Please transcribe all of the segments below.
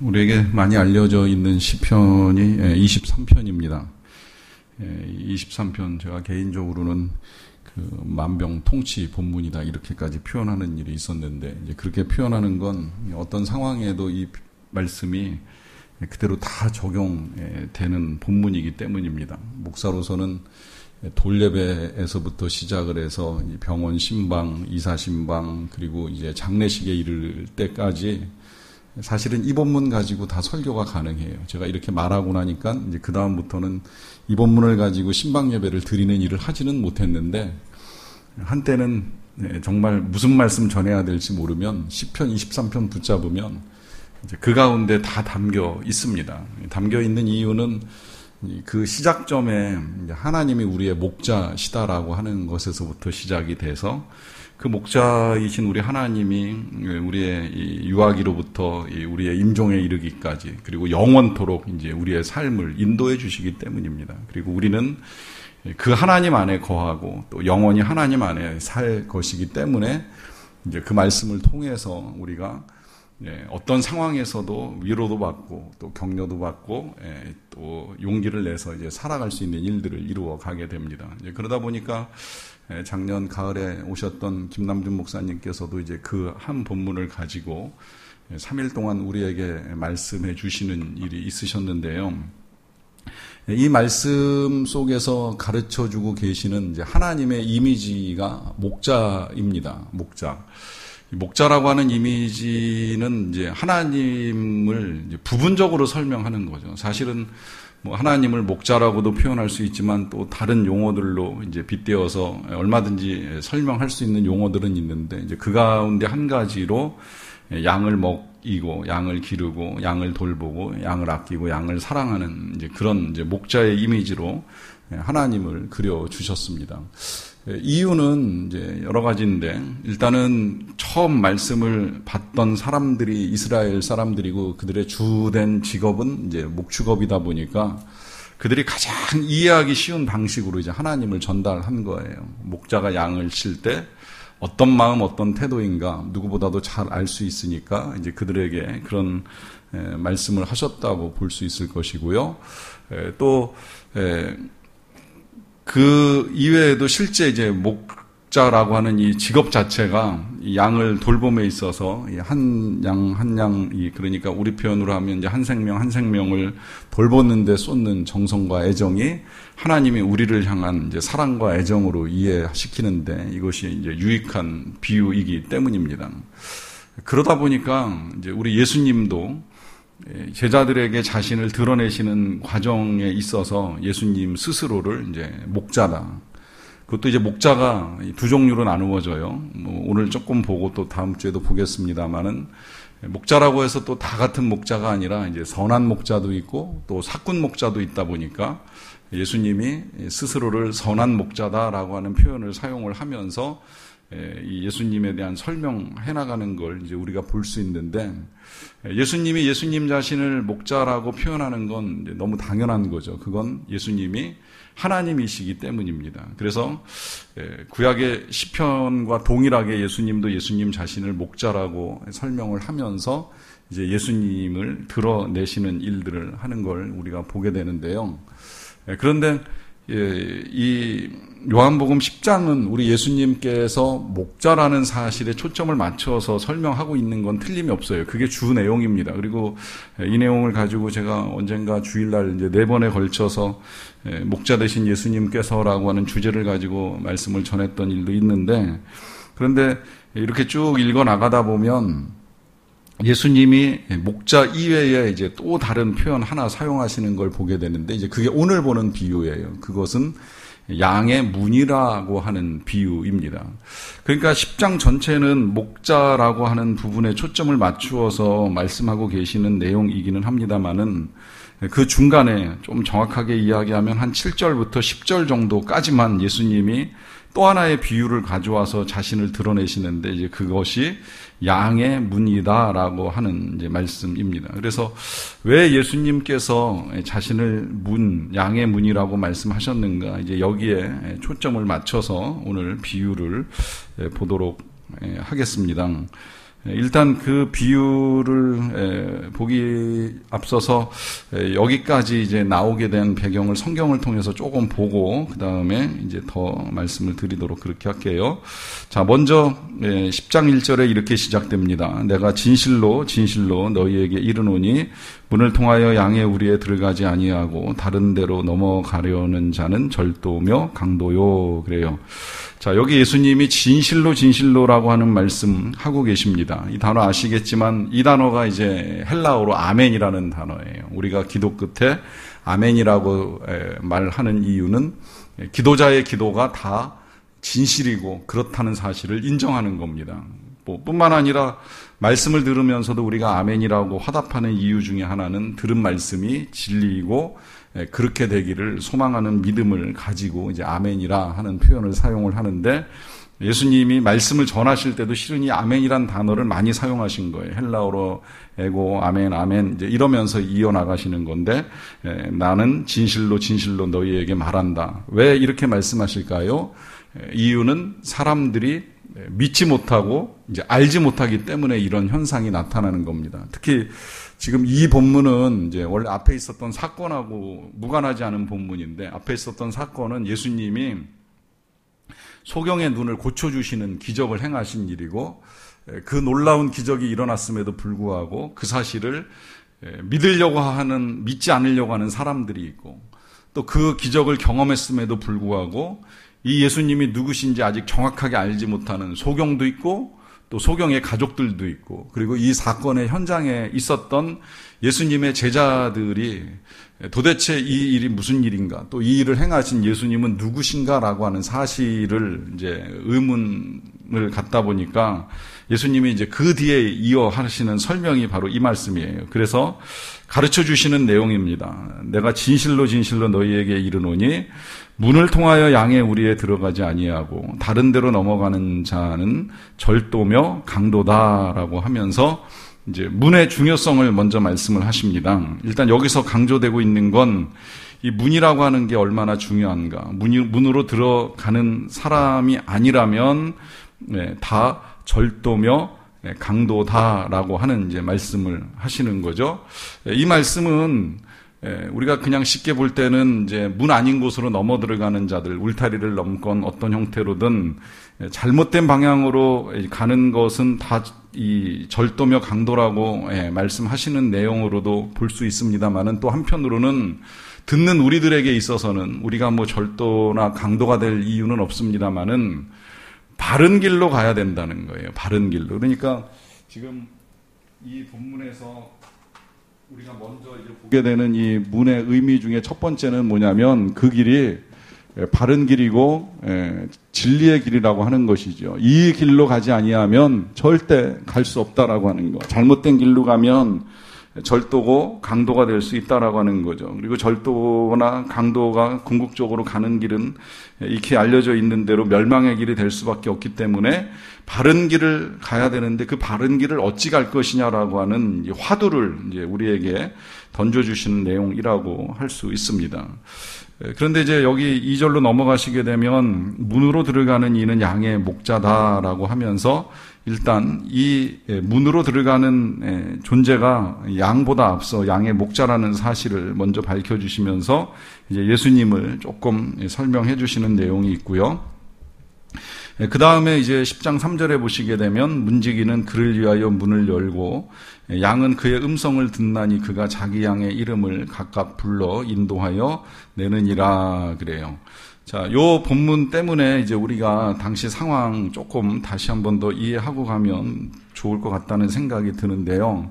우리에게 많이 알려져 있는 시편이 23편입니다. 23편 제가 개인적으로는 그 만병통치 본문이다 이렇게까지 표현하는 일이 있었는데, 이제 그렇게 표현하는 건 어떤 상황에도 이 말씀이 그대로 다 적용되는 본문이기 때문입니다. 목사로서는 돌예배에서부터 시작을 해서 병원 신방, 이사 신방, 그리고 이제 장례식에 이를 때까지 사실은 이 본문 가지고 다 설교가 가능해요. 제가 이렇게 말하고 나니까 이제 그 다음부터는 이 본문을 가지고 신방 예배를 드리는 일을 하지는 못했는데, 한때는 정말 무슨 말씀 전해야 될지 모르면 시편 23편 붙잡으면 이제 그 가운데 다 담겨 있습니다. 담겨 있는 이유는 그 시작점에 하나님이 우리의 목자시다라고 하는 것에서부터 시작이 돼서, 그 목자이신 우리 하나님이 우리의 유아기로부터 우리의 임종에 이르기까지, 그리고 영원토록 이제 우리의 삶을 인도해 주시기 때문입니다. 그리고 우리는 그 하나님 안에 거하고 또 영원히 하나님 안에 살 것이기 때문에 이제 그 말씀을 통해서 우리가 어떤 상황에서도 위로도 받고 또 격려도 받고 또 용기를 내서 이제 살아갈 수 있는 일들을 이루어 가게 됩니다. 이제 그러다 보니까 작년 가을에 오셨던 김남준 목사님께서도 이제 그 한 본문을 가지고 3일 동안 우리에게 말씀해 주시는 일이 있으셨는데요. 이 말씀 속에서 가르쳐 주고 계시는 이제 하나님의 이미지가 목자입니다. 목자라고 하는 이미지는 이제 하나님을 이제 부분적으로 설명하는 거죠. 사실은 뭐 하나님을 목자라고도 표현할 수 있지만 또 다른 용어들로 이제 빗대어서 얼마든지 설명할 수 있는 용어들은 있는데, 이제 그 가운데 한 가지로 양을 먹이고 양을 기르고 양을 돌보고 양을 아끼고 양을 사랑하는 이제 그런 이제 목자의 이미지로 하나님을 그려 주셨습니다. 이유는 이제 여러 가지인데, 일단은 처음 말씀을 받던 사람들이 이스라엘 사람들이고 그들의 주된 직업은 이제 목축업이다 보니까 그들이 가장 이해하기 쉬운 방식으로 이제 하나님을 전달한 거예요. 목자가 양을 칠 때 어떤 마음, 어떤 태도인가 누구보다도 잘 알 수 있으니까 이제 그들에게 그런 말씀을 하셨다고 볼 수 있을 것이고요. 또 그 이외에도 실제 이제 목자라고 하는 이 직업 자체가 이 양을 돌봄에 있어서 한 양, 그러니까 우리 표현으로 하면 이제 한 생명을 돌보는데 쏟는 정성과 애정이 하나님이 우리를 향한 이제 사랑과 애정으로 이해시키는데 이것이 이제 유익한 비유이기 때문입니다. 그러다 보니까 이제 우리 예수님도 제자들에게 자신을 드러내시는 과정에 있어서 예수님 스스로를 이제 목자다. 그것도 이제 목자가 두 종류로 나누어져요. 오늘 조금 보고 또 다음 주에도 보겠습니다만은, 목자라고 해서 또 다 같은 목자가 아니라 이제 선한 목자도 있고 또 사꾼 목자도 있다 보니까 예수님이 스스로를 선한 목자다라고 하는 표현을 사용을 하면서 이 예수님에 대한 설명해 나가는 걸 이제 우리가 볼 수 있는데, 예수님이 예수님 자신을 목자라고 표현하는 건 이제 너무 당연한 거죠. 그건 예수님이 하나님이시기 때문입니다. 그래서 구약의 시편과 동일하게 예수님도 예수님 자신을 목자라고 설명을 하면서 이제 예수님을 드러내시는 일들을 하는 걸 우리가 보게 되는데요. 그런데 이 요한복음 10장은 우리 예수님께서 목자라는 사실에 초점을 맞춰서 설명하고 있는 건 틀림이 없어요. 그게 주 내용입니다. 그리고 이 내용을 가지고 제가 언젠가 주일날 이제 4번에 걸쳐서 목자 되신 예수님께서라고 하는 주제를 가지고 말씀을 전했던 일도 있는데, 그런데 이렇게 쭉 읽어 나가다 보면 예수님이 목자 이외에 이제 또 다른 표현 하나 사용하시는 걸 보게 되는데, 이제 그게 오늘 보는 비유예요. 그것은 양의 문이라고 하는 비유입니다. 그러니까 10장 전체는 목자라고 하는 부분에 초점을 맞추어서 말씀하고 계시는 내용이기는 합니다만은, 그 중간에 좀 정확하게 이야기하면 한 7절부터 10절 정도까지만 예수님이 또 하나의 비유를 가져와서 자신을 드러내시는데, 이제 그것이 양의 문이다라고 하는 이제 말씀입니다. 그래서 왜 예수님께서 자신을 양의 문이라고 말씀하셨는가, 이제 여기에 초점을 맞춰서 오늘 비유를 보도록 하겠습니다. 일단 그 비유를 보기 앞서서 여기까지 이제 나오게 된 배경을 성경을 통해서 조금 보고 그 다음에 이제 더 말씀을 드리도록 그렇게 할게요. 자, 먼저 10장 1절에 이렇게 시작됩니다. 내가 진실로 진실로 너희에게 이르노니 문을 통하여 양의 우리에 들어가지 아니하고 다른 데로 넘어가려는 자는 절도며 강도요. 그래요. 자, 여기 예수님이 진실로 진실로라고 하는 말씀 하고 계십니다. 이 단어 아시겠지만 이 단어가 이제 헬라어로 아멘이라는 단어예요. 우리가 기도 끝에 아멘이라고 말하는 이유는 기도자의 기도가 다 진실이고 그렇다는 사실을 인정하는 겁니다. 뿐만 아니라 말씀을 들으면서도 우리가 아멘이라고 화답하는 이유 중에 하나는 들은 말씀이 진리이고 그렇게 되기를 소망하는 믿음을 가지고 이제 아멘이라 하는 표현을 사용을 하는데 예수님이 말씀을 전하실 때도 실은 이 아멘이란 단어를 많이 사용하신 거예요. 헬라어로 에고 아멘 아멘 이제 이러면서 이어나가시는 건데 나는 진실로 진실로 너희에게 말한다. 왜 이렇게 말씀하실까요? 이유는 사람들이 믿지 못하고 이제 알지 못하기 때문에 이런 현상이 나타나는 겁니다. 특히 지금 이 본문은 이제 원래 앞에 있었던 사건하고 무관하지 않은 본문인데 앞에 있었던 사건은 예수님이 소경의 눈을 고쳐주시는 기적을 행하신 일이고 그 놀라운 기적이 일어났음에도 불구하고 그 사실을 믿지 않으려고 하는 사람들이 있고 또 그 기적을 경험했음에도 불구하고 이 예수님이 누구신지 아직 정확하게 알지 못하는 소경도 있고 또 소경의 가족들도 있고 그리고 이 사건의 현장에 있었던 예수님의 제자들이 도대체 이 일이 무슨 일인가 또 이 일을 행하신 예수님은 누구신가라고 하는 사실을 이제 의문을 갖다 보니까 예수님이 이제 그 뒤에 이어 하시는 설명이 바로 이 말씀이에요. 그래서 가르쳐 주시는 내용입니다. 내가 진실로 진실로 너희에게 이르노니 문을 통하여 양의 우리에 들어가지 아니하고 다른 데로 넘어가는 자는 절도며 강도다라고 하면서 이제 문의 중요성을 먼저 말씀을 하십니다. 일단 여기서 강조되고 있는 건 이 문이라고 하는 게 얼마나 중요한가. 문으로 들어가는 사람이 아니라면 다 절도며 강도다라고 하는 이제 말씀을 하시는 거죠. 이 말씀은 우리가 그냥 쉽게 볼 때는 이제 문 아닌 곳으로 넘어 들어가는 자들, 울타리를 넘건 어떤 형태로든 잘못된 방향으로 가는 것은 다 이 절도며 강도라고 말씀하시는 내용으로도 볼 수 있습니다만은 또 한편으로는 듣는 우리들에게 있어서는 우리가 뭐 절도나 강도가 될 이유는 없습니다만은 바른 길로 가야 된다는 거예요. 바른 길로. 그러니까 지금 이 본문에서 우리가 먼저 이제 보게 되는 이 문의 의미 중에 첫 번째는 뭐냐면 그 길이 바른 길이고 진리의 길이라고 하는 것이죠. 이 길로 가지 아니하면 절대 갈 수 없다라고 하는 거. 잘못된 길로 가면 절도고 강도가 될 수 있다라고 하는 거죠. 그리고 절도나 강도가 궁극적으로 가는 길은 익히 알려져 있는 대로 멸망의 길이 될 수밖에 없기 때문에 바른 길을 가야 되는데 그 바른 길을 어찌 갈 것이냐라고 하는 화두를 이제 우리에게 던져주시는 내용이라고 할 수 있습니다. 그런데 이제 여기 2절로 넘어가시게 되면 문으로 들어가는 이는 양의 목자다라고 하면서 일단 이 문으로 들어가는 존재가 양보다 앞서 양의 목자라는 사실을 먼저 밝혀주시면서 이제 예수님을 조금 설명해 주시는 내용이 있고요. 그 다음에 이제 10장 3절에 보시게 되면 문지기는 그를 위하여 문을 열고 양은 그의 음성을 듣나니 그가 자기 양의 이름을 각각 불러 인도하여 내느니라 그래요. 자, 요 본문 때문에 이제 우리가 당시 상황 조금 다시 한 번 더 이해하고 가면 좋을 것 같다는 생각이 드는데요.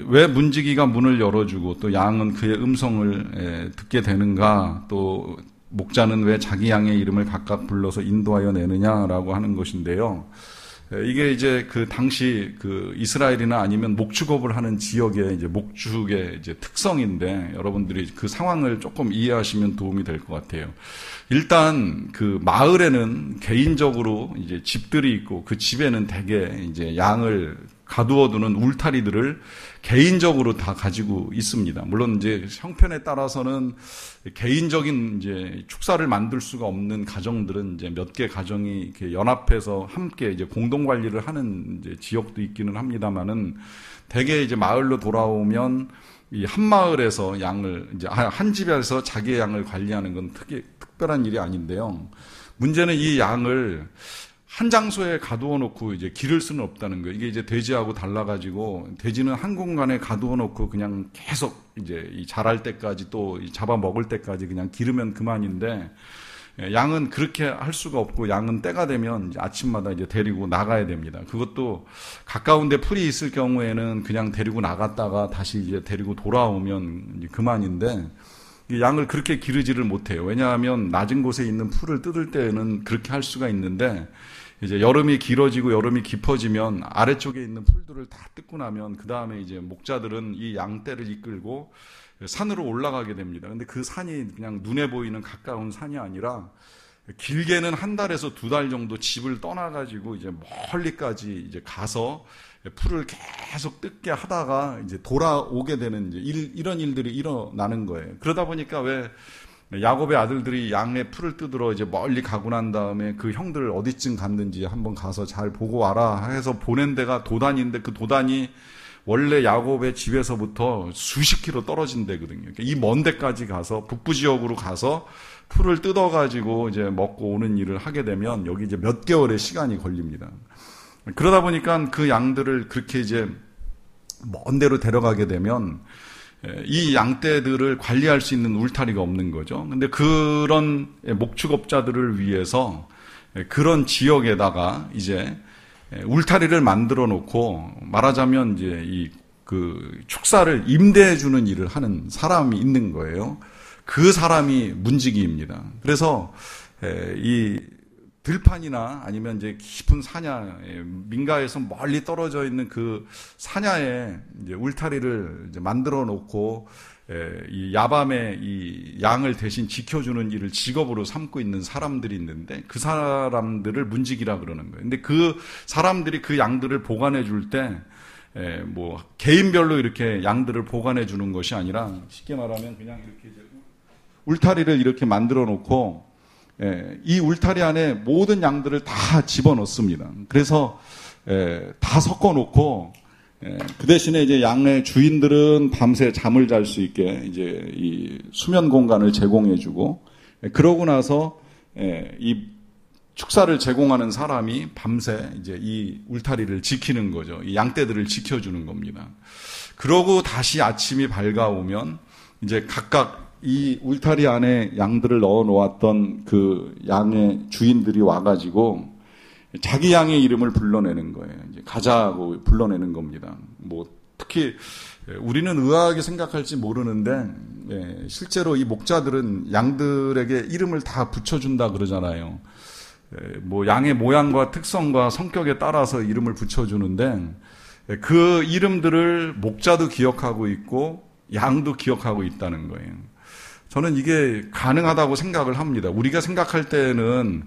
왜 문지기가 문을 열어주고 또 양은 그의 음성을 듣게 되는가, 또 목자는 왜 자기 양의 이름을 각각 불러서 인도하여 내느냐라고 하는 것인데요. 이게 이제 그 당시 그 이스라엘이나 아니면 목축업을 하는 지역의 이제 목축의 이제 특성인데 여러분들이 그 상황을 조금 이해하시면 도움이 될 것 같아요. 일단 그 마을에는 개인적으로 이제 집들이 있고 그 집에는 대개 이제 양을 가두어두는 울타리들을 개인적으로 다 가지고 있습니다. 물론 이제 형편에 따라서는 개인적인 이제 축사를 만들 수가 없는 가정들은 이제 몇 개 가정이 이렇게 연합해서 함께 이제 공동 관리를 하는 이제 지역도 있기는 합니다만은 대개 이제 마을로 돌아오면 이 한 마을에서 양을 이제 한 집에서 자기의 양을 관리하는 건 특별한 일이 아닌데요. 문제는 이 양을 한 장소에 가두어 놓고 이제 기를 수는 없다는 거예요. 이게 이제 돼지하고 달라가지고 돼지는 한 공간에 가두어 놓고 그냥 계속 이제 이 자랄 때까지 또 잡아 먹을 때까지 그냥 기르면 그만인데 양은 그렇게 할 수가 없고 양은 때가 되면 이제 아침마다 이제 데리고 나가야 됩니다. 그것도 가까운데 풀이 있을 경우에는 그냥 데리고 나갔다가 다시 이제 데리고 돌아오면 이제 그만인데 이 양을 그렇게 기르지를 못해요. 왜냐하면 낮은 곳에 있는 풀을 뜯을 때는 그렇게 할 수가 있는데 이제 여름이 길어지고 여름이 깊어지면 아래쪽에 있는 풀들을 다 뜯고 나면 그 다음에 이제 목자들은 이 양떼를 이끌고 산으로 올라가게 됩니다. 근데 그 산이 그냥 눈에 보이는 가까운 산이 아니라 길게는 한 달에서 두 달 정도 집을 떠나가지고 이제 멀리까지 이제 가서 풀을 계속 뜯게 하다가 이제 돌아오게 되는 이제 이런 일들이 일어나는 거예요. 그러다 보니까 왜 야곱의 아들들이 양의 풀을 뜯으러 이제 멀리 가고 난 다음에 그 형들 어디쯤 갔는지 한번 가서 잘 보고 와라 해서 보낸 데가 도단인데 그 도단이 원래 야곱의 집에서부터 수십 킬로 떨어진 데거든요. 이 먼 데까지 가서 북부 지역으로 가서 풀을 뜯어가지고 이제 먹고 오는 일을 하게 되면 여기 이제 몇 개월의 시간이 걸립니다. 그러다 보니까 그 양들을 그렇게 이제 먼 데로 데려가게 되면 이 양떼들을 관리할 수 있는 울타리가 없는 거죠. 근데 그런 목축업자들을 위해서 그런 지역에다가 이제 울타리를 만들어 놓고 말하자면 이제 이 그 축사를 임대해 주는 일을 하는 사람이 있는 거예요. 그 사람이 문지기입니다. 그래서 이 들판이나 아니면 이제 깊은 사냐, 민가에서 멀리 떨어져 있는 그 사냐에 이제 울타리를 이제 만들어 놓고 이 야밤에 이 양을 대신 지켜주는 일을 직업으로 삼고 있는 사람들이 있는데 그 사람들을 문지기라 그러는 거예요. 근데 그 사람들이 그 양들을 보관해 줄 때 뭐 개인별로 이렇게 양들을 보관해 주는 것이 아니라 쉽게 말하면 그냥 이렇게 이제 울타리를 이렇게 만들어 놓고 이 울타리 안에 모든 양들을 다 집어넣습니다. 그래서 다 섞어 놓고 그 대신에 이제 양의 주인들은 밤새 잠을 잘 수 있게 이제 이 수면 공간을 제공해 주고 그러고 나서 이 축사를 제공하는 사람이 밤새 이제 이 울타리를 지키는 거죠. 이 양떼들을 지켜주는 겁니다. 그러고 다시 아침이 밝아오면 이제 각각 이 울타리 안에 양들을 넣어 놓았던 그 양의 주인들이 와가지고 자기 양의 이름을 불러내는 거예요. 이제 가자고 불러내는 겁니다. 뭐 특히 우리는 의아하게 생각할지 모르는데 실제로 이 목자들은 양들에게 이름을 다 붙여준다 그러잖아요. 뭐 양의 모양과 특성과 성격에 따라서 이름을 붙여주는데 그 이름들을 목자도 기억하고 있고 양도 기억하고 있다는 거예요. 저는 이게 가능하다고 생각을 합니다. 우리가 생각할 때는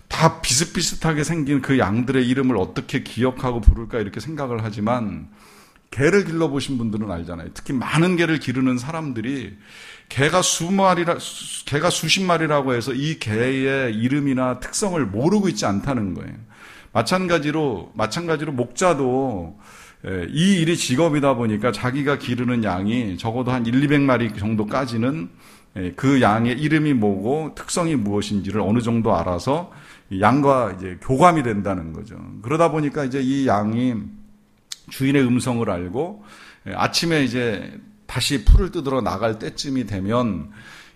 다 비슷비슷하게 생긴 그 양들의 이름을 어떻게 기억하고 부를까 이렇게 생각을 하지만 개를 길러보신 분들은 알잖아요. 특히 많은 개를 기르는 사람들이 개가 수십 마리라고 해서 이 개의 이름이나 특성을 모르고 있지 않다는 거예요. 마찬가지로 목자도 이 일이 직업이다 보니까 자기가 기르는 양이 적어도 한 200마리 정도까지는 그 양의 이름이 뭐고 특성이 무엇인지를 어느 정도 알아서 양과 이제 교감이 된다는 거죠. 그러다 보니까 이제 이 양이 주인의 음성을 알고 아침에 이제 다시 풀을 뜯으러 나갈 때쯤이 되면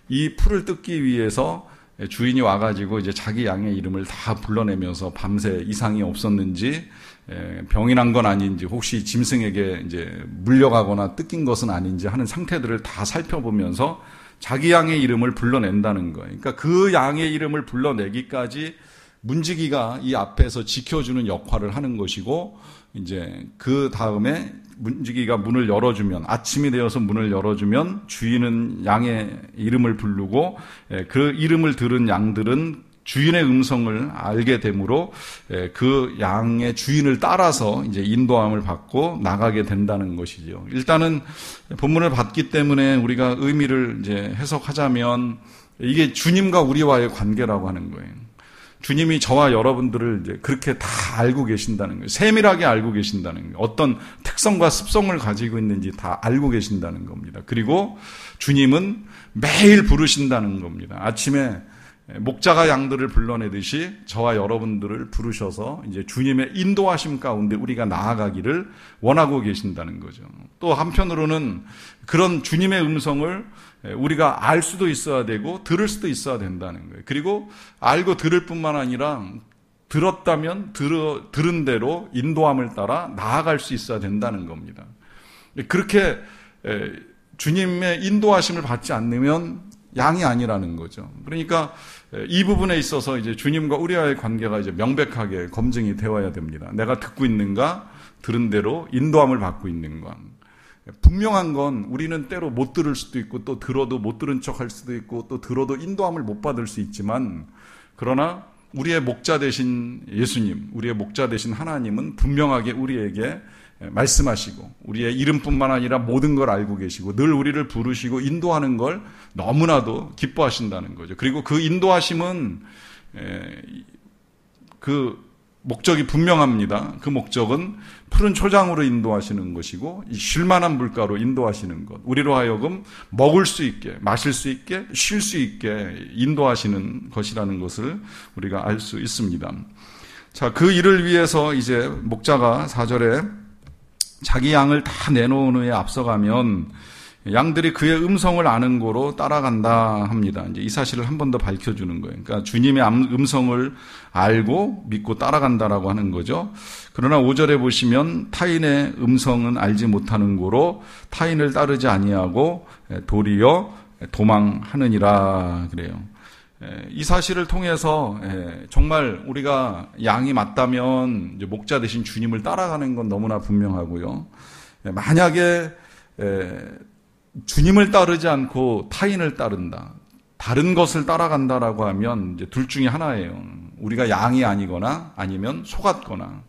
이 풀을 뜯기 위해서 주인이 와가지고 이제 자기 양의 이름을 다 불러내면서 밤새 이상이 없었는지 병이 난 건 아닌지 혹시 짐승에게 이제 물려가거나 뜯긴 것은 아닌지 하는 상태들을 다 살펴보면서 자기 양의 이름을 불러낸다는 거예요. 그러니까 그 양의 이름을 불러내기까지 문지기가 이 앞에서 지켜주는 역할을 하는 것이고 이제 그 다음에 문지기가 문을 열어주면 아침이 되어서 문을 열어주면 주인은 양의 이름을 부르고 그 이름을 들은 양들은 주인의 음성을 알게 되므로 그 양의 주인을 따라서 이제 인도함을 받고 나가게 된다는 것이죠. 일단은 본문을 봤기 때문에 우리가 의미를 이제 해석하자면 이게 주님과 우리와의 관계라고 하는 거예요. 주님이 저와 여러분들을 이제 그렇게 다 알고 계신다는 거예요. 세밀하게 알고 계신다는 거예요. 어떤 특성과 습성을 가지고 있는지 다 알고 계신다는 겁니다. 그리고 주님은 매일 부르신다는 겁니다. 아침에 목자가 양들을 불러내듯이 저와 여러분들을 부르셔서 이제 주님의 인도하심 가운데 우리가 나아가기를 원하고 계신다는 거죠. 또 한편으로는 그런 주님의 음성을 우리가 알 수도 있어야 되고 들을 수도 있어야 된다는 거예요. 그리고 알고 들을 뿐만 아니라 들었다면 들은 대로 인도함을 따라 나아갈 수 있어야 된다는 겁니다. 그렇게 주님의 인도하심을 받지 않으면 양이 아니라는 거죠. 그러니까 이 부분에 있어서 이제 주님과 우리와의 관계가 이제 명백하게 검증이 되어야 됩니다. 내가 듣고 있는가, 들은 대로 인도함을 받고 있는가. 분명한 건 우리는 때로 못 들을 수도 있고 또 들어도 못 들은 척할 수도 있고 또 들어도 인도함을 못 받을 수 있지만 그러나 우리의 목자 되신 예수님, 우리의 목자 되신 하나님은 분명하게 우리에게 말씀하시고 우리의 이름뿐만 아니라 모든 걸 알고 계시고 늘 우리를 부르시고 인도하는 걸 너무나도 기뻐하신다는 거죠. 그리고 그 인도하심은 그 목적이 분명합니다. 그 목적은 푸른 초장으로 인도하시는 것이고 쉴만한 물가로 인도하시는 것. 우리로 하여금 먹을 수 있게, 마실 수 있게, 쉴 수 있게 인도하시는 것이라는 것을 우리가 알 수 있습니다. 자, 그 일을 위해서 이제 목자가 4절에 자기 양을 다 내놓은 후에 앞서가면 양들이 그의 음성을 아는 고로 따라간다 합니다. 이제 이 사실을 한 번 더 밝혀주는 거예요. 그러니까 주님의 음성을 알고 믿고 따라간다라고 하는 거죠. 그러나 5절에 보시면 타인의 음성은 알지 못하는 고로 타인을 따르지 아니하고 도리어 도망하느니라 그래요. 이 사실을 통해서 정말 우리가 양이 맞다면 목자 되신 주님을 따라가는 건 너무나 분명하고요. 만약에 주님을 따르지 않고 타인을 따른다, 다른 것을 따라간다라고 하면 이제 둘 중에 하나예요. 우리가 양이 아니거나 아니면 속았거나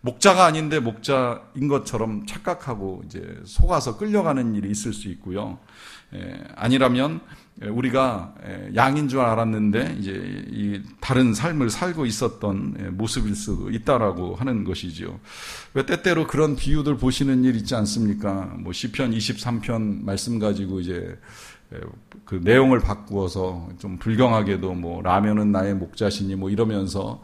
목자가 아닌데 목자인 것처럼 착각하고 이제 속아서 끌려가는 일이 있을 수 있고요. 아니라면 우리가 양인 줄 알았는데 이제 이 다른 삶을 살고 있었던 모습일 수 있다라고 하는 것이지요. 왜 때때로 그런 비유들 보시는 일 있지 않습니까? 뭐 시편 23편 말씀 가지고 이제 그 내용을 바꾸어서 좀 불경하게도 뭐 라면은 나의 목자시니 뭐 이러면서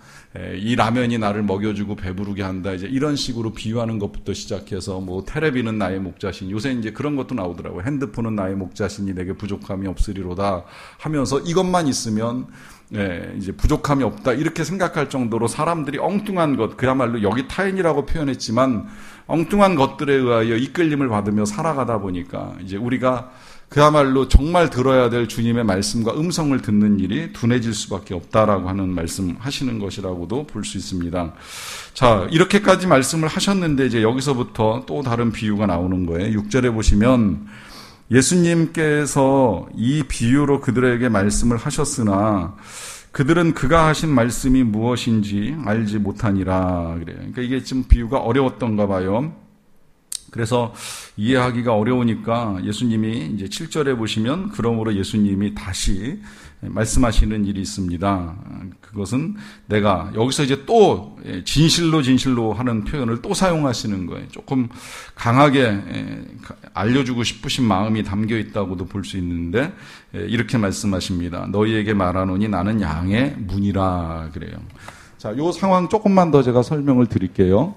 이 라면이 나를 먹여주고 배부르게 한다 이제 이런 식으로 비유하는 것부터 시작해서 뭐 테레비는 나의 목자시니 요새 이제 그런 것도 나오더라고요. 핸드폰은 나의 목자시니 내게 부족함이 없으리로다 하면서 이것만 있으면 이제 부족함이 없다 이렇게 생각할 정도로 사람들이 엉뚱한 것 그야말로 여기 타인이라고 표현했지만 엉뚱한 것들에 의하여 이끌림을 받으며 살아가다 보니까 이제 우리가 그야말로 정말 들어야 될 주님의 말씀과 음성을 듣는 일이 둔해질 수밖에 없다라고 하는 말씀하시는 것이라고도 볼 수 있습니다. 자, 이렇게까지 말씀을 하셨는데 이제 여기서부터 또 다른 비유가 나오는 거예요. 6절에 보시면 예수님께서 이 비유로 그들에게 말씀을 하셨으나 그들은 그가 하신 말씀이 무엇인지 알지 못하니라 그래요. 그러니까 이게 좀 비유가 어려웠던가 봐요. 그래서 이해하기가 어려우니까 예수님이 이제 7절에 보시면 그러므로 예수님이 다시 말씀하시는 일이 있습니다. 그것은 내가 여기서 이제 또 진실로 하는 표현을 또 사용하시는 거예요. 조금 강하게 알려주고 싶으신 마음이 담겨 있다고도 볼 수 있는데 이렇게 말씀하십니다. 너희에게 말하노니 나는 양의 문이라 그래요. 자, 요 상황 조금만 더 제가 설명을 드릴게요.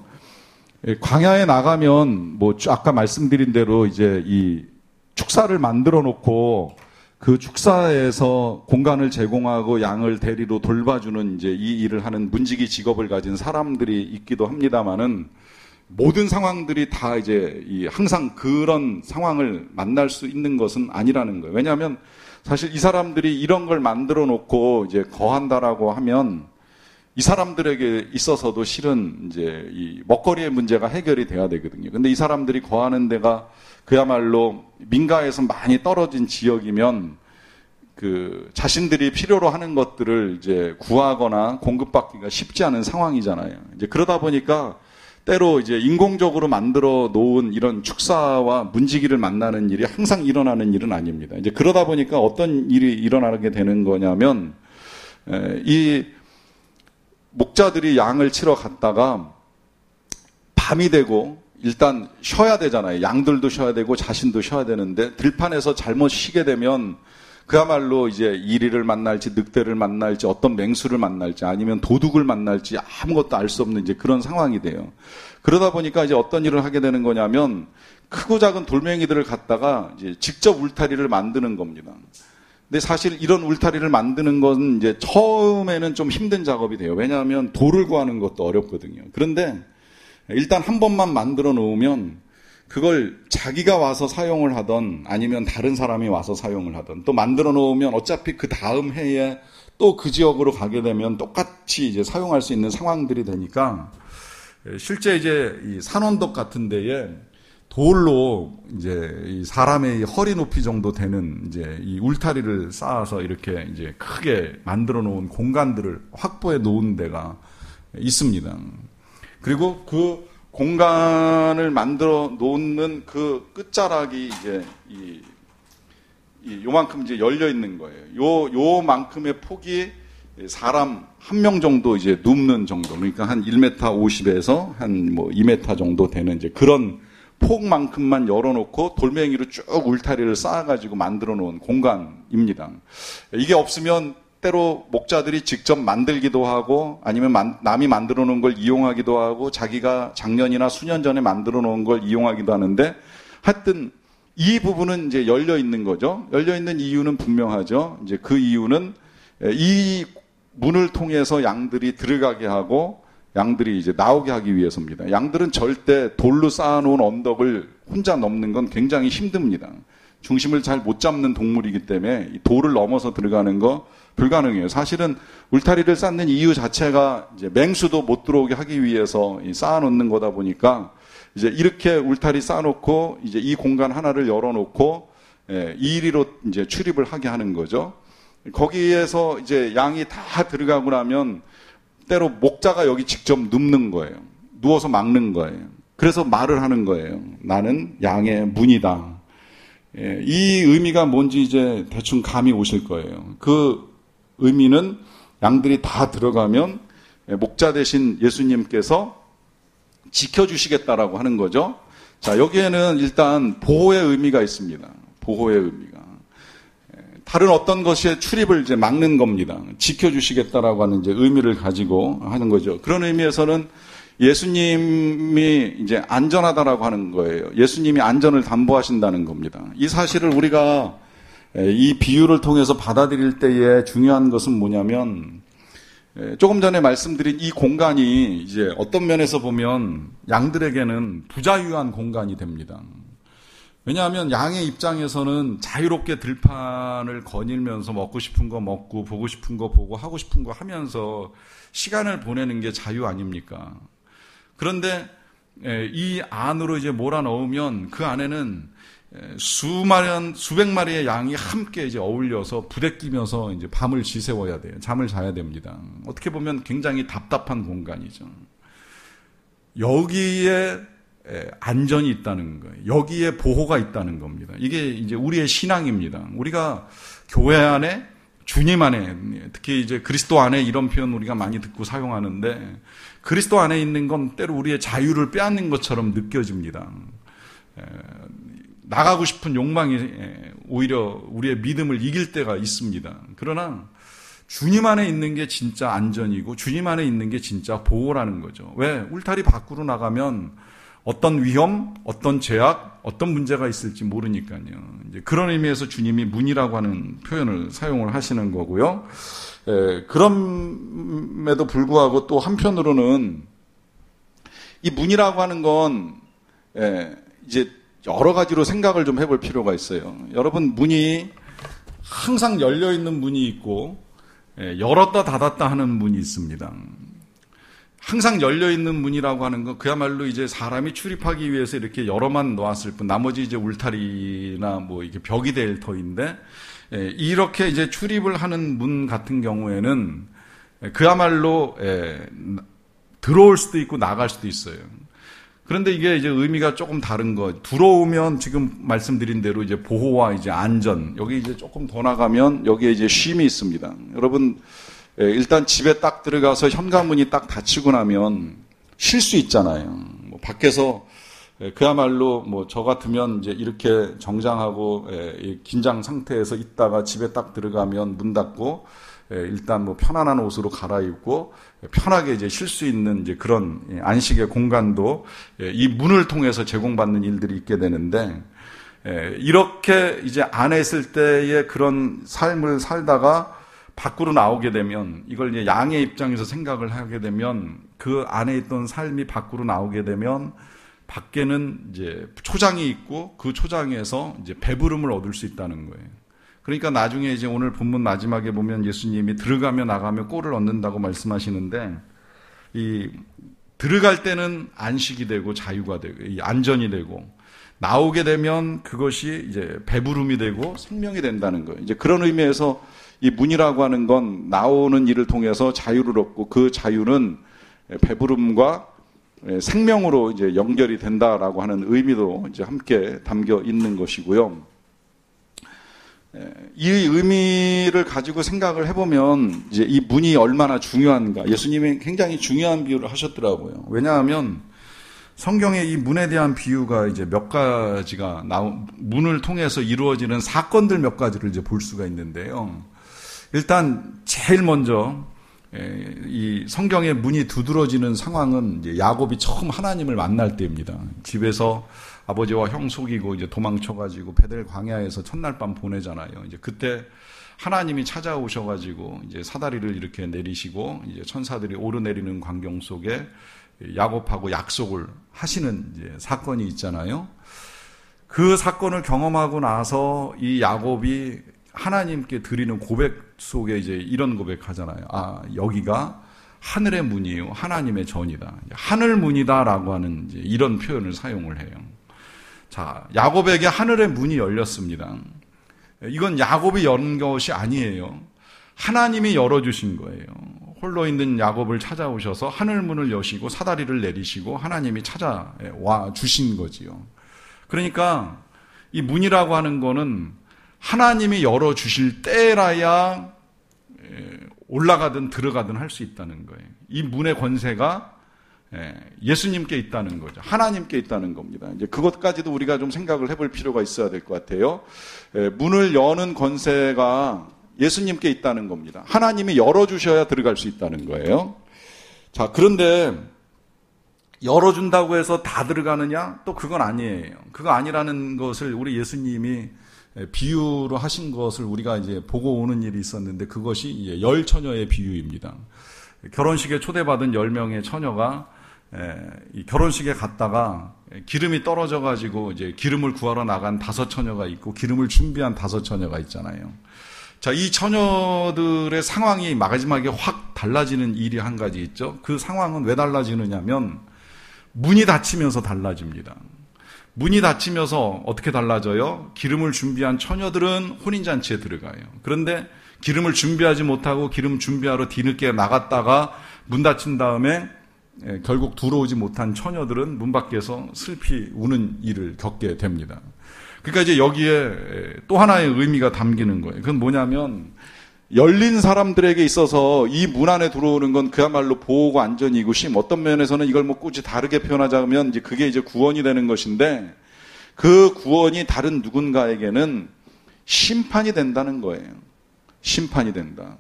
광야에 나가면 뭐 아까 말씀드린 대로 이제 이 축사를 만들어 놓고 그 축사에서 공간을 제공하고 양을 대리로 돌봐주는 이제 이 일을 하는 문지기 직업을 가진 사람들이 있기도 합니다만은 모든 상황들이 다 이제 항상 그런 상황을 만날 수 있는 것은 아니라는 거예요. 왜냐하면 사실 이 사람들이 이런 걸 만들어 놓고 이제 거한다라고 하면 이 사람들에게 있어서도 실은 이제 이 먹거리의 문제가 해결이 돼야 되거든요. 근데 이 사람들이 거하는 데가 그야말로 민가에서 많이 떨어진 지역이면 자신들이 필요로 하는 것들을 이제 구하거나 공급받기가 쉽지 않은 상황이잖아요. 이제 그러다 보니까 때로 이제 인공적으로 만들어 놓은 이런 축사와 문지기를 만나는 일이 항상 일어나는 일은 아닙니다. 이제 그러다 보니까 어떤 일이 일어나게 되는 거냐면, 이 목자들이 양을 치러 갔다가 밤이 되고 일단 쉬어야 되잖아요. 양들도 쉬어야 되고 자신도 쉬어야 되는데 들판에서 잘못 쉬게 되면 그야말로 이제 이리를 만날지 늑대를 만날지 어떤 맹수를 만날지 아니면 도둑을 만날지 아무것도 알 수 없는 이제 그런 상황이 돼요. 그러다 보니까 이제 어떤 일을 하게 되는 거냐면 크고 작은 돌멩이들을 갖다가 이제 직접 울타리를 만드는 겁니다. 근데 사실 이런 울타리를 만드는 건 이제 처음에는 좀 힘든 작업이 돼요. 왜냐하면 돌을 구하는 것도 어렵거든요. 그런데 일단 한 번만 만들어 놓으면 그걸 자기가 와서 사용을 하던 아니면 다른 사람이 와서 사용을 하던 또 만들어 놓으면 어차피 그 다음 해에 또 그 지역으로 가게 되면 똑같이 이제 사용할 수 있는 상황들이 되니까 실제 이제 이 산원덕 같은 데에 돌로 이제 이 사람의 허리 높이 정도 되는 이제 이 울타리를 쌓아서 이렇게 이제 크게 만들어 놓은 공간들을 확보해 놓은 데가 있습니다. 그리고 그 공간을 만들어 놓는 그 끝자락이 이제 요만큼 이제 열려 있는 거예요. 요만큼의 폭이 사람 한 명 정도 이제 눕는 정도. 그러니까 한 1m 50에서 한 뭐 2m 정도 되는 이제 그런 폭만큼만 열어놓고 돌멩이로 쭉 울타리를 쌓아가지고 만들어 놓은 공간입니다. 이게 없으면 때로 목자들이 직접 만들기도 하고 아니면 남이 만들어 놓은 걸 이용하기도 하고 자기가 작년이나 수년 전에 만들어 놓은 걸 이용하기도 하는데 하여튼 이 부분은 이제 열려 있는 거죠. 열려 있는 이유는 분명하죠. 이제 그 이유는 이 문을 통해서 양들이 들어가게 하고 양들이 이제 나오게 하기 위해서입니다. 양들은 절대 돌로 쌓아놓은 언덕을 혼자 넘는 건 굉장히 힘듭니다. 중심을 잘 못 잡는 동물이기 때문에 이 돌을 넘어서 들어가는 거 불가능해요. 사실은 울타리를 쌓는 이유 자체가 이제 맹수도 못 들어오게 하기 위해서 쌓아놓는 거다 보니까 이제 이렇게 울타리 쌓아놓고 이제 이 공간 하나를 열어놓고 이리로 이제 출입을 하게 하는 거죠. 거기에서 이제 양이 다 들어가고 나면 때로 목자가 여기 직접 눕는 거예요. 누워서 막는 거예요. 그래서 말을 하는 거예요. 나는 양의 문이다. 이 의미가 뭔지 이제 대충 감이 오실 거예요. 그 의미는 양들이 다 들어가면 목자 대신 예수님께서 지켜주시겠다라고 하는 거죠. 자, 여기에는 일단 보호의 의미가 있습니다. 보호의 의미가. 다른 어떤 것의 출입을 이제 막는 겁니다. 지켜주시겠다라고 하는 이제 의미를 가지고 하는 거죠. 그런 의미에서는 예수님이 이제 안전하다라고 하는 거예요. 예수님이 안전을 담보하신다는 겁니다. 이 사실을 우리가 이 비유를 통해서 받아들일 때에 중요한 것은 뭐냐면 조금 전에 말씀드린 이 공간이 이제 어떤 면에서 보면 양들에게는 부자유한 공간이 됩니다. 왜냐하면 양의 입장에서는 자유롭게 들판을 거닐면서 먹고 싶은 거 먹고 보고 싶은 거 보고 하고 싶은 거 하면서 시간을 보내는 게 자유 아닙니까? 그런데 이 안으로 이제 몰아넣으면 그 안에는 수백 마리의 양이 함께 이제 어울려서 부대끼면서 이제 밤을 지새워야 돼요. 잠을 자야 됩니다. 어떻게 보면 굉장히 답답한 공간이죠. 여기에 안전이 있다는 거예요. 여기에 보호가 있다는 겁니다. 이게 이제 우리의 신앙입니다. 우리가 교회 안에 주님 안에 특히 이제 그리스도 안에 이런 표현 우리가 많이 듣고 사용하는데 그리스도 안에 있는 건 때로 우리의 자유를 빼앗는 것처럼 느껴집니다. 나가고 싶은 욕망이 오히려 우리의 믿음을 이길 때가 있습니다. 그러나 주님 안에 있는 게 진짜 안전이고 주님 안에 있는 게 진짜 보호라는 거죠. 왜? 울타리 밖으로 나가면 어떤 위험, 어떤 제약, 어떤 문제가 있을지 모르니까요. 이제 그런 의미에서 주님이 문이라고 하는 표현을 사용을 하시는 거고요. 그럼에도 불구하고 또 한편으로는 이 문이라고 하는 건 이제 여러 가지로 생각을 좀 해볼 필요가 있어요. 여러분, 문이 항상 열려 있는 문이 있고 열었다 닫았다 하는 문이 있습니다. 항상 열려있는 문이라고 하는 건 그야말로 이제 사람이 출입하기 위해서 이렇게 여러만 놓았을 뿐, 나머지 이제 울타리나 뭐 이게 벽이 될 터인데, 이렇게 이제 출입을 하는 문 같은 경우에는 그야말로 들어올 수도 있고 나갈 수도 있어요. 그런데 이게 이제 의미가 조금 다른 거. 들어오면 지금 말씀드린 대로 이제 보호와 이제 안전. 여기 이제 조금 더 나가면 여기에 이제 쉼이 있습니다. 여러분, 일단 집에 딱 들어가서 현관문이 딱 닫히고 나면 쉴 수 있잖아요. 뭐 밖에서 그야말로 뭐 저 같으면 이제 이렇게 정장하고 긴장 상태에서 있다가 집에 딱 들어가면 문 닫고 일단 뭐 편안한 옷으로 갈아입고 편하게 이제 쉴 수 있는 이제 그런 안식의 공간도 이 문을 통해서 제공받는 일들이 있게 되는데, 이렇게 이제 안에 있을 때의 그런 삶을 살다가 밖으로 나오게 되면, 이걸 이제 양의 입장에서 생각을 하게 되면, 그 안에 있던 삶이 밖으로 나오게 되면 밖에는 이제 초장이 있고 그 초장에서 이제 배부름을 얻을 수 있다는 거예요. 그러니까 나중에 이제 오늘 본문 마지막에 보면 예수님이 들어가며 나가며 꼴을 얻는다고 말씀하시는데, 이 들어갈 때는 안식이 되고 자유가 되고 안전이 되고, 나오게 되면 그것이 이제 배부름이 되고 생명이 된다는 거예요. 이제 그런 의미에서 이 문이라고 하는 건 나오는 일을 통해서 자유를 얻고, 그 자유는 배부름과 생명으로 이제 연결이 된다라고 하는 의미도 이제 함께 담겨 있는 것이고요. 이 의미를 가지고 생각을 해보면 이제 이 문이 얼마나 중요한가. 예수님이 굉장히 중요한 비유를 하셨더라고요. 왜냐하면 성경에 이 문에 대한 비유가 이제 몇 가지가 문을 통해서 이루어지는 사건들 몇 가지를 이제 볼 수가 있는데요. 일단 제일 먼저 이 성경의 문이 두드러지는 상황은 이제 야곱이 처음 하나님을 만날 때입니다. 집에서 아버지와 형 속이고 이제 도망쳐가지고 베델 광야에서 첫날 밤 보내잖아요. 이제 그때 하나님이 찾아오셔가지고 이제 사다리를 이렇게 내리시고 이제 천사들이 오르내리는 광경 속에 야곱하고 약속을 하시는 이제 사건이 있잖아요. 그 사건을 경험하고 나서 이 야곱이 하나님께 드리는 고백 속에 이제 이런 고백하잖아요. 아, 여기가 하늘의 문이요, 하나님의 전이다. 하늘 문이다라고 하는 이제 이런 표현을 사용을 해요. 자, 야곱에게 하늘의 문이 열렸습니다. 이건 야곱이 연 것이 아니에요. 하나님이 열어주신 거예요. 홀로 있는 야곱을 찾아오셔서 하늘 문을 여시고 사다리를 내리시고 하나님이 찾아와 주신 거지요. 그러니까 이 문이라고 하는 거는 하나님이 열어주실 때라야 올라가든 들어가든 할 수 있다는 거예요. 이 문의 권세가 예수님께 있다는 거죠. 하나님께 있다는 겁니다. 이제 그것까지도 우리가 좀 생각을 해볼 필요가 있어야 될 것 같아요. 문을 여는 권세가 예수님께 있다는 겁니다. 하나님이 열어주셔야 들어갈 수 있다는 거예요. 자, 그런데 열어준다고 해서 다 들어가느냐? 또 그건 아니에요. 그거 아니라는 것을 우리 예수님이 비유로 하신 것을 우리가 이제 보고 오는 일이 있었는데, 그것이 이제 10처녀의 비유입니다. 결혼식에 초대받은 10명의 처녀가 이 결혼식에 갔다가 기름이 떨어져가지고 이제 기름을 구하러 나간 5처녀가 있고 기름을 준비한 5처녀가 있잖아요. 자, 이 처녀들의 상황이 마지막에 확 달라지는 일이 한 가지 있죠. 그 상황은 왜 달라지느냐면 문이 닫히면서 달라집니다. 문이 닫히면서 어떻게 달라져요? 기름을 준비한 처녀들은 혼인잔치에 들어가요. 그런데 기름을 준비하지 못하고 기름 준비하러 뒤늦게 나갔다가 문 닫힌 다음에 결국 들어오지 못한 처녀들은 문 밖에서 슬피 우는 일을 겪게 됩니다. 그러니까 이제 여기에 또 하나의 의미가 담기는 거예요. 그건 뭐냐면 열린 사람들에게 있어서 이 문 안에 들어오는 건 그야말로 보호고 안전이고 심, 어떤 면에서는 이걸 뭐 굳이 다르게 표현하자면 이제 그게 이제 구원이 되는 것인데, 그 구원이 다른 누군가에게는 심판이 된다는 거예요. 심판이 된다.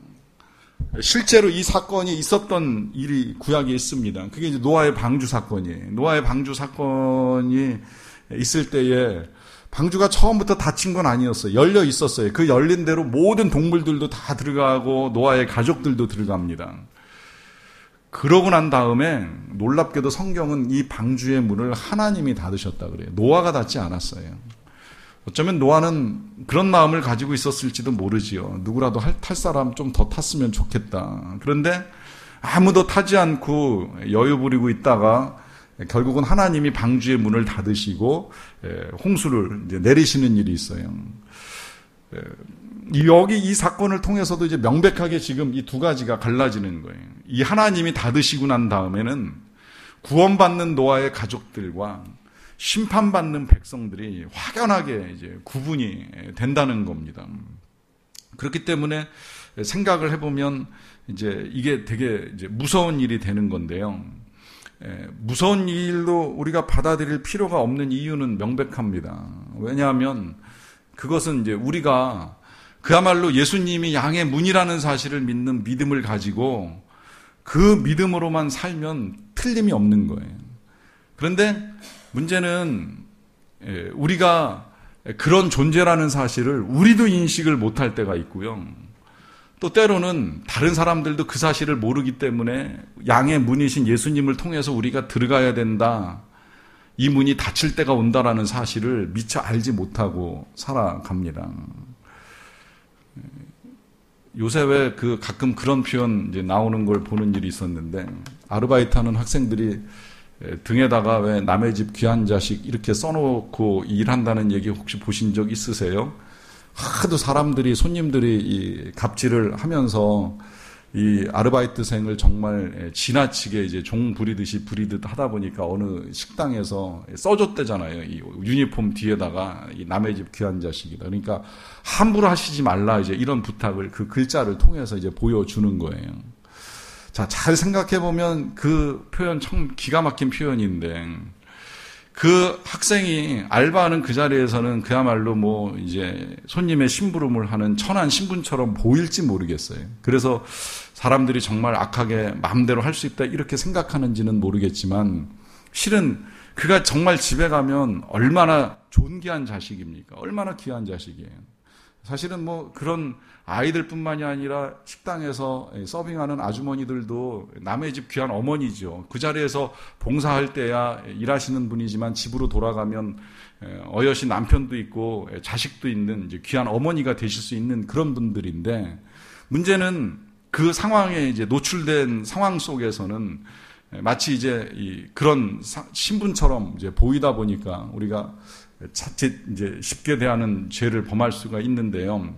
실제로 이 사건이 있었던 일이 구약에 있습니다. 그게 이제 노아의 방주 사건이에요. 노아의 방주 사건이 있을 때에 방주가 처음부터 닫힌 건 아니었어요. 열려 있었어요. 그 열린 대로 모든 동물들도 다 들어가고 노아의 가족들도 들어갑니다. 그러고 난 다음에 놀랍게도 성경은 이 방주의 문을 하나님이 닫으셨다 그래요. 노아가 닫지 않았어요. 어쩌면 노아는 그런 마음을 가지고 있었을지도 모르지요. 누구라도 탈 사람 좀 더 탔으면 좋겠다. 그런데 아무도 타지 않고 여유 부리고 있다가 결국은 하나님이 방주의 문을 닫으시고 홍수를 이제 내리시는 일이 있어요. 여기 이 사건을 통해서도 이제 명백하게 지금 이 두 가지가 갈라지는 거예요. 이 하나님이 닫으시고 난 다음에는 구원받는 노아의 가족들과 심판받는 백성들이 확연하게 이제 구분이 된다는 겁니다. 그렇기 때문에 생각을 해보면 이제 이게 되게 이제 무서운 일이 되는 건데요. 무서운 일로 우리가 받아들일 필요가 없는 이유는 명백합니다. 왜냐하면 그것은 이제 우리가 그야말로 예수님이 양의 문이라는 사실을 믿는 믿음을 가지고 그 믿음으로만 살면 틀림이 없는 거예요. 그런데 문제는 우리가 그런 존재라는 사실을 우리도 인식을 못할 때가 있고요. 또 때로는 다른 사람들도 그 사실을 모르기 때문에 양의 문이신 예수님을 통해서 우리가 들어가야 된다. 이 문이 닫힐 때가 온다라는 사실을 미처 알지 못하고 살아갑니다. 요새 왜 가끔 그런 표현 이제 나오는 걸 보는 일이 있었는데, 아르바이트 하는 학생들이 등에다가 왜 남의 집 귀한 자식 이렇게 써놓고 일한다는 얘기 혹시 보신 적 있으세요? 하도 사람들이, 손님들이 이 갑질을 하면서 이 아르바이트생을 정말 지나치게 이제 종 부리듯 하다 보니까 어느 식당에서 써줬대잖아요. 이 유니폼 뒤에다가 이 남의 집 귀한 자식이다. 그러니까 함부로 하시지 말라, 이제 이런 부탁을 그 글자를 통해서 이제 보여주는 거예요. 자, 잘 생각해 보면 그 표현 참 기가 막힌 표현인데, 그 학생이 알바하는 그 자리에서는 그야말로 뭐 이제 손님의 심부름을 하는 천한 신분처럼 보일지 모르겠어요. 그래서 사람들이 정말 악하게 마음대로 할 수 있다 이렇게 생각하는지는 모르겠지만, 실은 그가 정말 집에 가면 얼마나 존귀한 자식입니까? 얼마나 귀한 자식이에요. 사실은 뭐 그런 아이들뿐만이 아니라 식당에서 서빙하는 아주머니들도 남의 집 귀한 어머니죠. 그 자리에서 봉사할 때야 일하시는 분이지만 집으로 돌아가면 어여시 남편도 있고 자식도 있는 이제 귀한 어머니가 되실 수 있는 그런 분들인데, 문제는 그 상황에 이제 노출된 상황 속에서는 마치 이제 그런 신분처럼 이제 보이다 보니까 우리가 자칫 이제 쉽게 대하는 죄를 범할 수가 있는데요.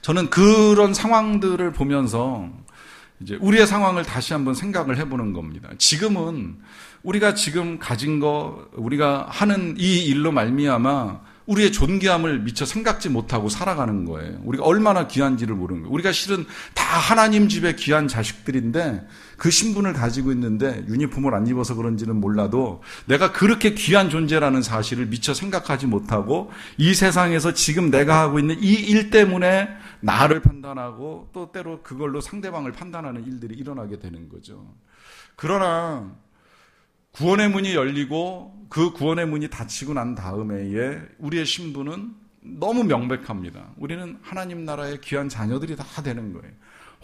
저는 그런 상황들을 보면서 이제 우리의 상황을 다시 한번 생각을 해보는 겁니다. 지금은 우리가 지금 가진 거, 우리가 하는 이 일로 말미암아 우리의 존귀함을 미처 생각지 못하고 살아가는 거예요. 우리가 얼마나 귀한지를 모르는 거예요. 우리가 실은 다 하나님 집의 귀한 자식들인데 그 신분을 가지고 있는데 유니폼을 안 입어서 그런지는 몰라도 내가 그렇게 귀한 존재라는 사실을 미처 생각하지 못하고 이 세상에서 지금 내가 하고 있는 이 일 때문에 나를 판단하고 또 때로 그걸로 상대방을 판단하는 일들이 일어나게 되는 거죠. 그러나 구원의 문이 열리고 그 구원의 문이 닫히고 난 다음에 우리의 신분은 너무 명백합니다. 우리는 하나님 나라의 귀한 자녀들이 다 되는 거예요.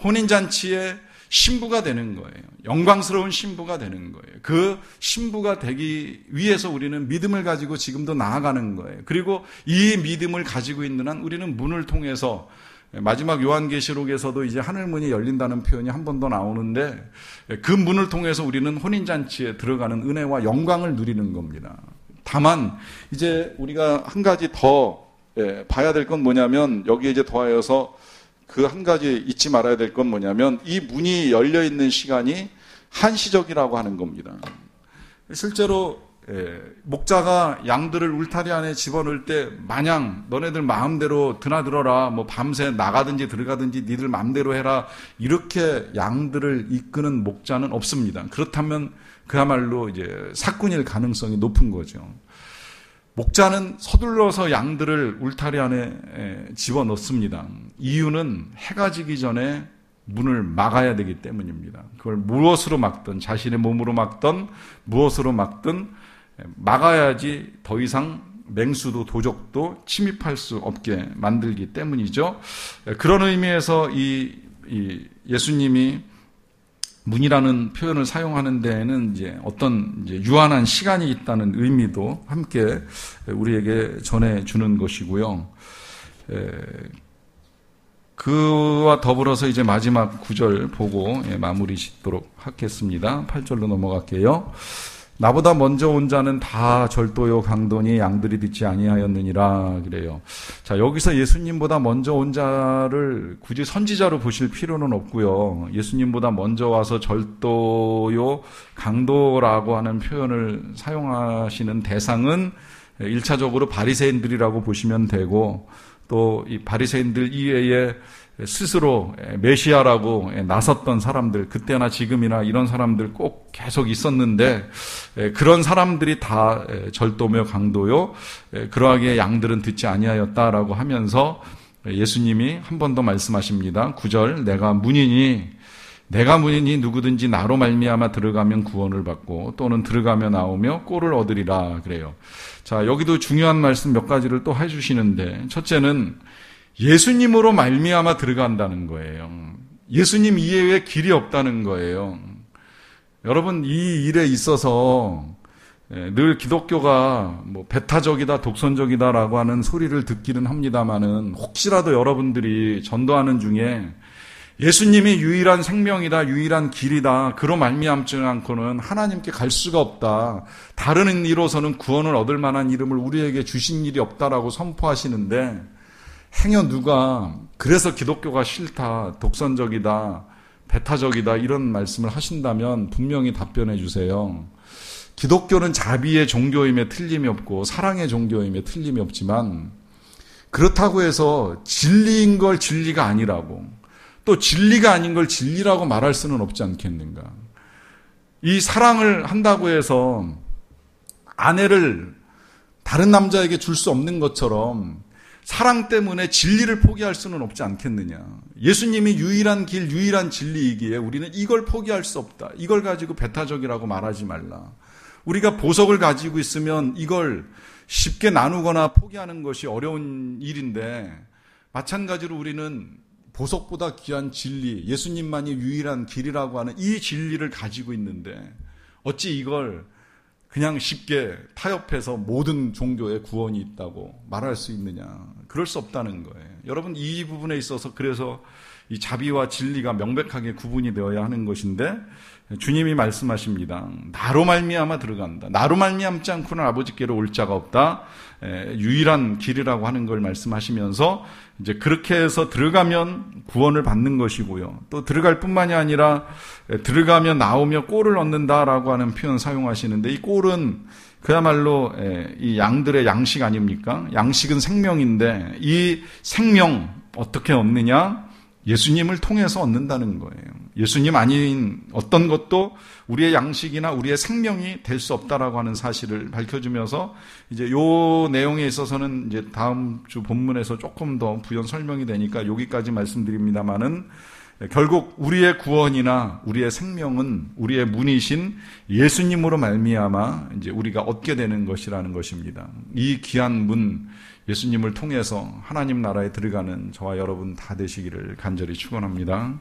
혼인잔치의 신부가 되는 거예요. 영광스러운 신부가 되는 거예요. 그 신부가 되기 위해서 우리는 믿음을 가지고 지금도 나아가는 거예요. 그리고 이 믿음을 가지고 있는 한 우리는 문을 통해서, 마지막 요한계시록에서도 이제 하늘문이 열린다는 표현이 한 번 더 나오는데, 그 문을 통해서 우리는 혼인잔치에 들어가는 은혜와 영광을 누리는 겁니다. 다만 이제 우리가 한 가지 더 봐야 될 건 뭐냐면, 여기에 이제 더하여서 그 한 가지 잊지 말아야 될 건 뭐냐면, 이 문이 열려 있는 시간이 한시적이라고 하는 겁니다. 실제로 목자가 양들을 울타리 안에 집어넣을 때 마냥 너네들 마음대로 드나들어라, 뭐 밤새 나가든지 들어가든지 니들 마음대로 해라, 이렇게 양들을 이끄는 목자는 없습니다. 그렇다면 그야말로 이제 사꾼일 가능성이 높은 거죠. 목자는 서둘러서 양들을 울타리 안에 집어넣습니다. 이유는 해가 지기 전에 문을 막아야 되기 때문입니다. 그걸 무엇으로 막든, 자신의 몸으로 막든 무엇으로 막든 막아야지 더 이상 맹수도 도적도 침입할 수 없게 만들기 때문이죠. 그런 의미에서 이 예수님이 문이라는 표현을 사용하는 데에는 이제 어떤 이제 유한한 시간이 있다는 의미도 함께 우리에게 전해주는 것이고요. 그와 더불어서 이제 마지막 구절 보고 마무리 짓도록 하겠습니다. 8절로 넘어갈게요. 나보다 먼저 온 자는 다 절도요 강도니 양들이 듣지 아니하였느니라 그래요. 자, 여기서 예수님보다 먼저 온 자를 굳이 선지자로 보실 필요는 없고요. 예수님보다 먼저 와서 절도요 강도라고 하는 표현을 사용하시는 대상은 1차적으로 바리새인들이라고 보시면 되고, 또 이 바리새인들 이외에 스스로 메시아라고 나섰던 사람들, 그때나 지금이나 이런 사람들 꼭 계속 있었는데, 그런 사람들이 다 절도며 강도요, 그러하기에 양들은 듣지 아니하였다라고 하면서 예수님이 한 번 더 말씀하십니다. 9절, 내가 문이니 누구든지 나로 말미암아 들어가면 구원을 받고 또는 들어가며 나오며 꼴을 얻으리라 그래요. 자, 여기도 중요한 말씀 몇 가지를 또 해주시는데, 첫째는 예수님으로 말미암아 들어간다는 거예요. 예수님 이외에 길이 없다는 거예요. 여러분, 이 일에 있어서 늘 기독교가 뭐 배타적이다, 독선적이다라고 하는 소리를 듣기는 합니다만은, 혹시라도 여러분들이 전도하는 중에 예수님이 유일한 생명이다, 유일한 길이다, 그로 말미암지 않고는 하나님께 갈 수가 없다, 다른 이로서는 구원을 얻을 만한 이름을 우리에게 주신 일이 없다라고 선포하시는데, 행여 누가 그래서 기독교가 싫다, 독선적이다, 배타적이다 이런 말씀을 하신다면 분명히 답변해 주세요. 기독교는 자비의 종교임에 틀림이 없고 사랑의 종교임에 틀림이 없지만, 그렇다고 해서 진리인 걸 진리가 아니라고, 또 진리가 아닌 걸 진리라고 말할 수는 없지 않겠는가. 이 사랑을 한다고 해서 아내를 다른 남자에게 줄 수 없는 것처럼 사랑 때문에 진리를 포기할 수는 없지 않겠느냐. 예수님이 유일한 길, 유일한 진리이기에 우리는 이걸 포기할 수 없다, 이걸 가지고 배타적이라고 말하지 말라. 우리가 보석을 가지고 있으면 이걸 쉽게 나누거나 포기하는 것이 어려운 일인데, 마찬가지로 우리는 보석보다 귀한 진리, 예수님만이 유일한 길이라고 하는 이 진리를 가지고 있는데, 어찌 이걸 그냥 쉽게 타협해서 모든 종교에 구원이 있다고 말할 수 있느냐. 그럴 수 없다는 거예요. 여러분, 이 부분에 있어서 그래서 이 자비와 진리가 명백하게 구분이 되어야 하는 것인데, 주님이 말씀하십니다. 나로 말미암아 들어간다. 나로 말미암지 않고는 아버지께로 올 자가 없다. 유일한 길이라고 하는 걸 말씀하시면서, 이제 그렇게 해서 들어가면 구원을 받는 것이고요. 또 들어갈 뿐만이 아니라 들어가면 나오며 꼴을 얻는다라고 하는 표현 사용하시는데, 이 꼴은 그야말로 이 양들의 양식 아닙니까? 양식은 생명인데, 이 생명 어떻게 얻느냐? 예수님을 통해서 얻는다는 거예요. 예수님 아닌 어떤 것도 우리의 양식이나 우리의 생명이 될 수 없다라고 하는 사실을 밝혀주면서, 이제 요 내용에 있어서는 이제 다음 주 본문에서 조금 더 부연 설명이 되니까 여기까지 말씀드립니다만은, 결국 우리의 구원이나 우리의 생명은 우리의 문이신 예수님으로 말미암아 이제 우리가 얻게 되는 것이라는 것입니다. 이 귀한 문, 예수님을 통해서 하나님 나라에 들어가는 저와 여러분 다 되시기를 간절히 축원합니다.